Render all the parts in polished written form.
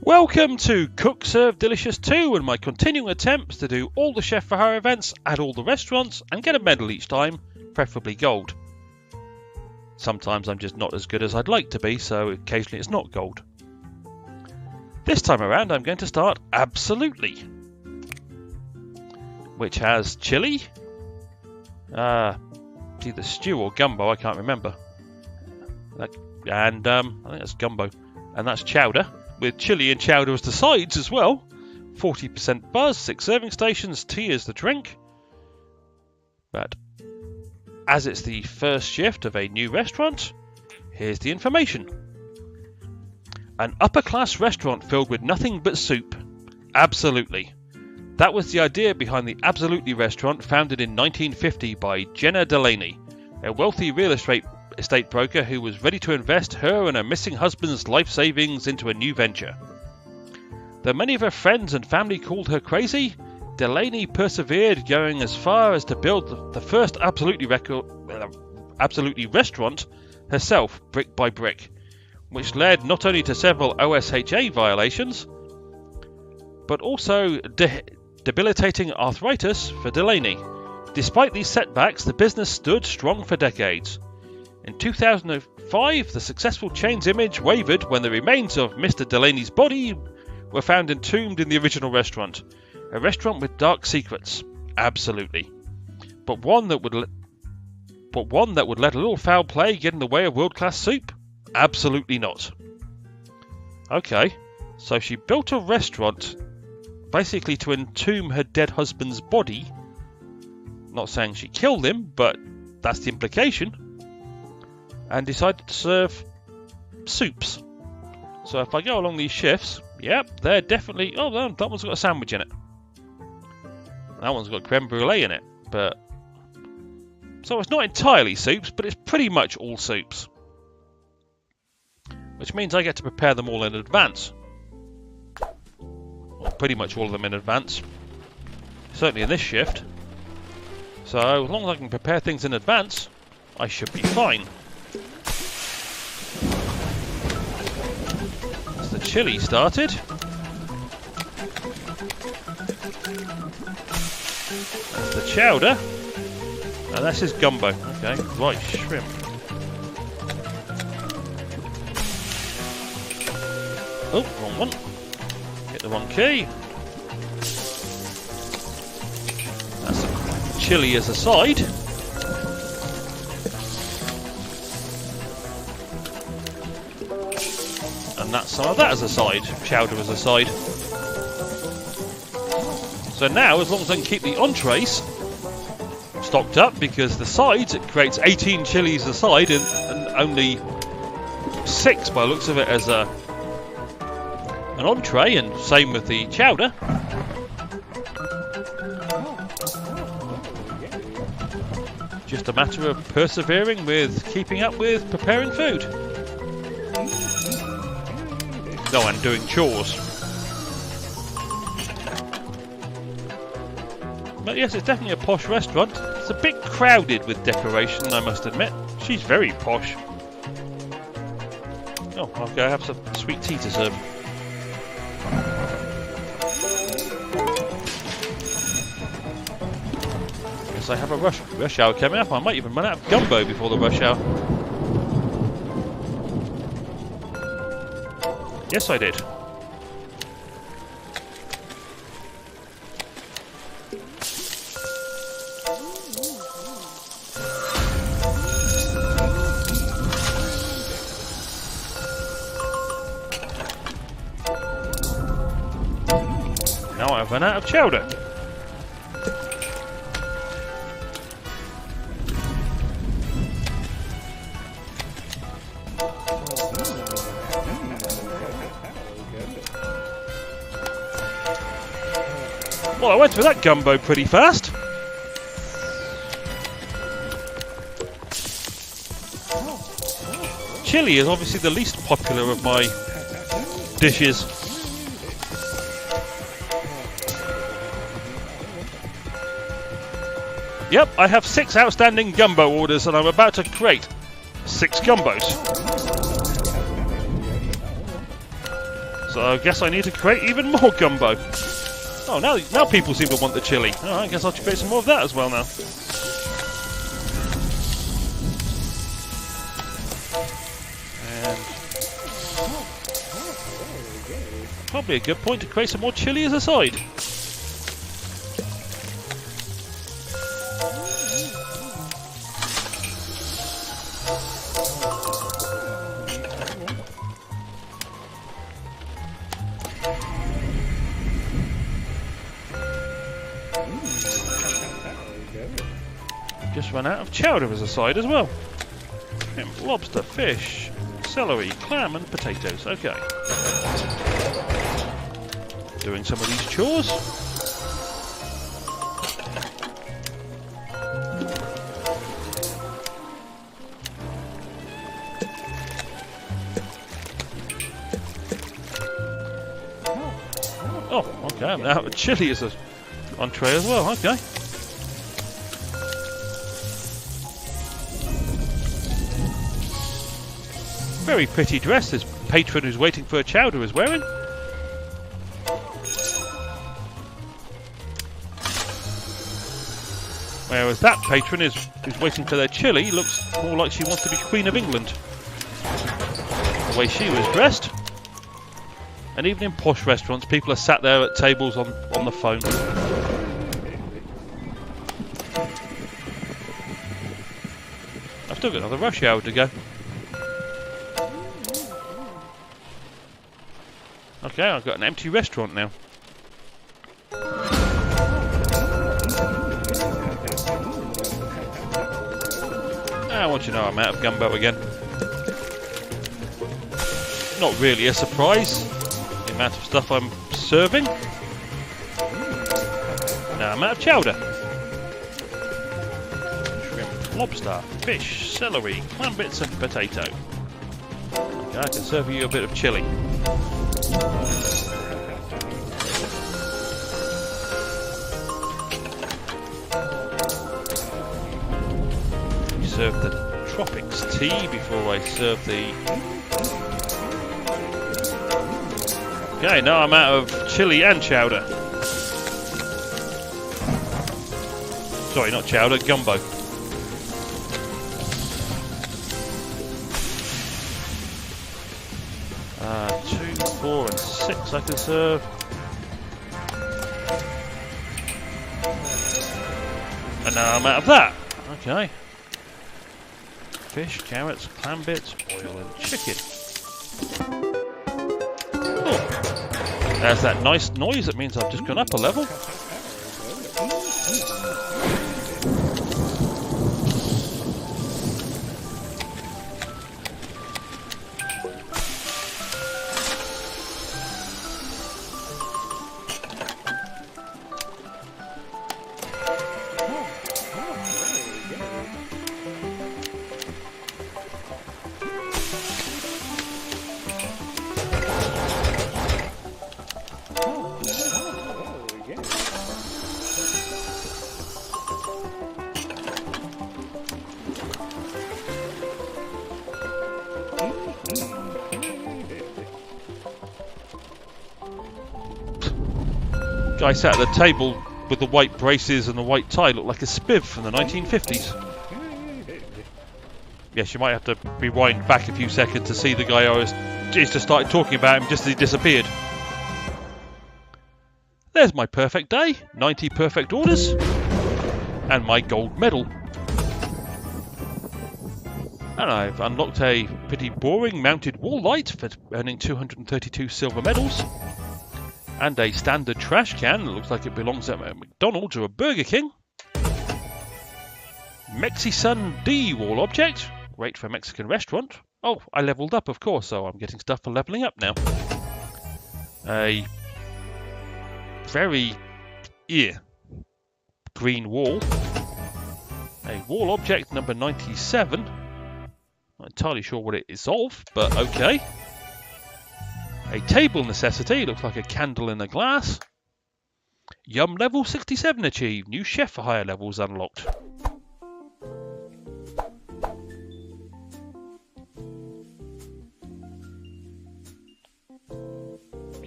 Welcome to Cook Serve Delicious 2 and my continuing attempts to do all the Chef for Hire events at all the restaurants and get a medal each time, preferably gold. Sometimes I'm just not as good as I'd like to be, so occasionally it's not gold. This time around I'm going to start Absolutely, which has chili, it's either stew or gumbo, I can't remember, and I think that's gumbo, and that's chowder, with chili and chowder as the sides as well. 40% buzz, 6 serving stations, tea as the drink. But as it's the first shift of a new restaurant, here's the information. An upper-class restaurant filled with nothing but soup. Absolutely. That was the idea behind the Absolutely restaurant, founded in 1950 by Jenna Delaney, a wealthy real estate broker who was ready to invest her and her missing husband's life savings into a new venture. Though many of her friends and family called her crazy, Delaney persevered, going as far as to build the first Absolutely restaurant herself, brick by brick, which led not only to several OSHA violations, but also debilitating arthritis for Delaney. Despite these setbacks, the business stood strong for decades. In 2005, the successful chain's image wavered when the remains of Mr. Delaney's body were found entombed in the original restaurant. A restaurant with dark secrets. Absolutely. But one that would let a little foul play get in the way of world-class soup? Absolutely not. Okay, so she built a restaurant basically to entomb her dead husband's body. Not saying she killed him, but that's the implication. And decided to serve soups. So if I go along these shifts, yep, they're definitely... Oh, that one's got a sandwich in it. That one's got creme brulee in it. But so it's not entirely soups, but it's pretty much all soups. Which means I get to prepare them all in advance. Or pretty much all of them in advance. Certainly in this shift. So as long as I can prepare things in advance, I should be fine. The chili started. That's the chowder. And that's his gumbo. Okay, right, shrimp. Oh, wrong one. Hit the wrong key. That's the chili as a side. And that's some of that as a side, chowder as a side. So now, as long as I can keep the entrees stocked up, because the sides, it creates 18 chilies a side and only 6 by the looks of it as an entree, and same with the chowder. Just a matter of persevering with keeping up with preparing food. No, and doing chores. But yes, it's definitely a posh restaurant. It's a bit crowded with decoration, I must admit. She's very posh. Oh, I'll go have some sweet tea to serve. Guess I have a rush hour coming up. I might even run out of gumbo before the rush hour. Yes, I did. Now I've run out of chowder. Well, I went through that gumbo pretty fast. Chili is obviously the least popular of my dishes. Yep, I have 6 outstanding gumbo orders and I'm about to create 6 gumbos. So I guess I need to create even more gumbo. Oh, now people seem to want the chili. Oh, I guess I'll create some more of that as well now. And probably a good point to create some more chili as a side. Just run out of chowder as a side as well. Shrimp, lobster, fish, celery, clam and potatoes. Okay. Doing some of these chores. Oh, okay, I'm now with chili as an entree as well. Okay. Very pretty dress this patron who's waiting for a chowder is wearing. Whereas that patron who's waiting for their chili looks more like she wants to be Queen of England. The way she was dressed. And even in posh restaurants, people are sat there at tables on the phone. I've still got another rush hour to go. Okay, I've got an empty restaurant now. I want you to know I'm out of gumbo again. Not really a surprise, the amount of stuff I'm serving. Now I'm out of chowder. Shrimp, lobster, fish, celery, clam bits and potato. Okay, I can serve you a bit of chili. Serve the tropics tea before I serve the... Okay, now I'm out of chili and chowder. Sorry, not chowder, gumbo. Two, 4 and 6 I can serve. And now I'm out of that. Okay. Fish, carrots, clam bits, oil and chicken. Oh. There's that nice noise, that means I've just gone up a level. Guy sat at the table with the white braces and the white tie looked like a spiv from the 1950s. Yes, you might have to rewind back a few seconds to see the guy I was just started talking about him just as he disappeared. There's my perfect day, 90 perfect orders, and my gold medal. And I've unlocked a pretty boring mounted wall light for earning 232 silver medals. And a standard trash can that looks like it belongs at a McDonald's or a Burger King. Mexisun D wall object, great for a Mexican restaurant. Oh, I leveled up of course, so I'm getting stuff for leveling up now. A very green wall. A wall object number 97. Not entirely sure what it is of, but okay. A table necessity, looks like a candle in a glass. Yum level 67 achieved, new chef for higher levels unlocked.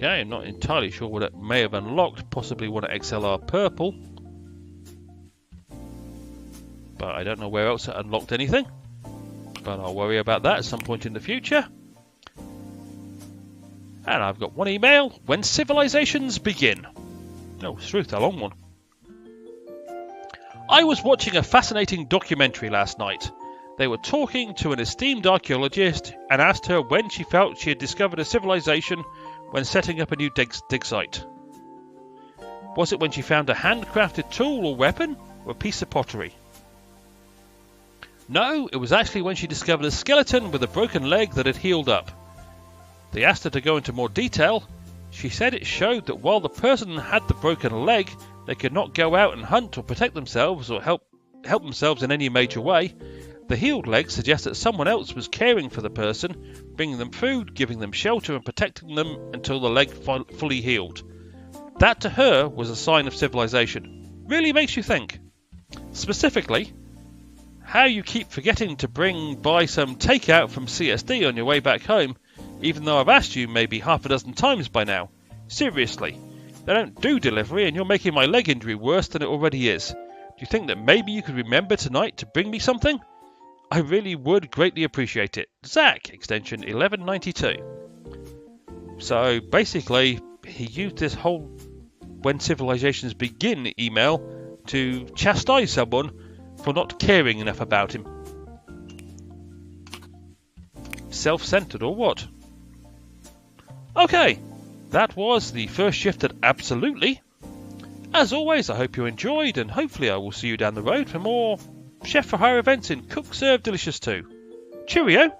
Okay, I'm not entirely sure what it may have unlocked, possibly one at XLR purple. But I don't know where else it unlocked anything. But I'll worry about that at some point in the future. And I've got one email. When civilizations begin. Oh, truth, a long one. I was watching a fascinating documentary last night. They were talking to an esteemed archaeologist and asked her when she felt she had discovered a civilization when setting up a new dig site. Was it when she found a handcrafted tool or weapon, or a piece of pottery? No, it was actually when she discovered a skeleton with a broken leg that had healed up. They asked her to go into more detail. She said it showed that while the person had the broken leg, they could not go out and hunt or protect themselves or help themselves in any major way. The healed leg suggests that someone else was caring for the person, bringing them food, giving them shelter and protecting them until the leg fully healed. That to her was a sign of civilization. Really makes you think. Specifically, how you keep forgetting to bring by some takeout from CSD on your way back home, even though I've asked you maybe half a dozen times by now. Seriously, they don't do delivery and you're making my leg injury worse than it already is. Do you think that maybe you could remember tonight to bring me something? I really would greatly appreciate it. Zach, extension 1192. So basically, he used this whole when civilizations begin email to chastise someone for not caring enough about him. Self-centered or what? Okay, that was the first shift at Absolutely. As always, I hope you enjoyed, and hopefully I will see you down the road for more Chef for Hire events in Cook Serve Delicious 2. Cheerio!